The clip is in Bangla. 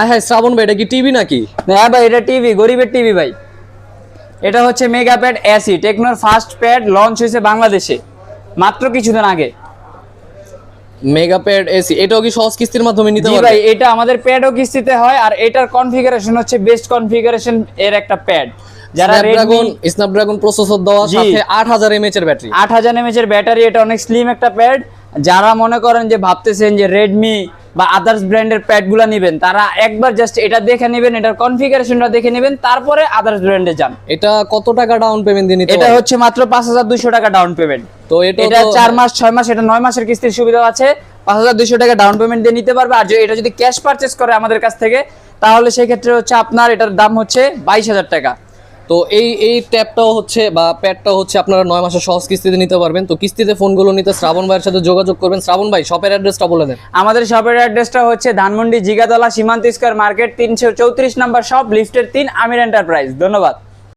হ্যাঁ শ্রাবণ ভাই, এটা কি টিভি নাকি? হ্যাঁ ভাই, এটা টিভি, গরিবের টিভি ভাই। এটা হচ্ছে মেগা প্যাড এসি, টেকনোর ফার্স্ট প্যাড, লঞ্চ হয়েছে বাংলাদেশে মাত্র কিছুদিন আগে। মেগা প্যাড এসি, এটাও কি সহজ কিস্তির মাধ্যমে নিতে জি পারবে? ভাই, এটা আমাদের প্যাডও কিস্তিতে হয়, আর এটার কনফিগারেশন হচ্ছে বেস্ট কনফিগারেশন এর একটা প্যাড। যারা স্ন্যাপড্রাগন প্রসেসর দেওয়া, জি, সাথে 8000 mAh এর ব্যাটারি। 8000 mAh এর ব্যাটারি, এটা অনেক স্লিম একটা প্যাড। যারা মনে করেন যে ভাবতেছেন যে রেডমি বা আদার্স ব্র্যান্ডের প্যাডগুলো নেবেন, তারা একবার জাস্ট এটা দেখে নেবেন, এটার কনফিগারেশনটা দেখে নেবেন, তারপরে আদার্স ব্র্যান্ডে যান। এটা কত টাকা ডাউন পেমেন্ট দিয়ে নিতে এটা পারবে? হচ্ছে মাত্র 5200 টাকা ডাউন পেমেন্ট। তো এটা 4 মাস 6 মাস, এটা 9 মাসের কিস্তির সুবিধা আছে। 5200 টাকা ডাউন পেমেন্ট দিয়ে নিতে পারবে। আর এটা যদি ক্যাশ পারচেজ করে আমাদের কাছ থেকে, তাহলে সেই ক্ষেত্রে হচ্ছে আপনার এটার দাম হচ্ছে 22000 টাকা। তো এই ট্যাবটাও হচ্ছে বা প্যাডটাও হচ্ছে আপনারা 9 মাসের সহজ কিস্তিতে নিতে পারবেন। তো কিস্তিতে ফোনগুলো নিতে শ্রাবণ ভাইয়ের সাথে যোগাযোগ করবেন। শ্রাবণ ভাই, শপের অ্যাড্রেসটা বলে দেন। আমাদের শপের অ্যাড্রেসটা হচ্ছে ধানমন্ডি জিগাতলা সীমান্ত স্কয়ার মার্কেট 334 নাম্বার শপ, লিফটের 3, আমির এন্টারপ্রাইজ। ধন্যবাদ।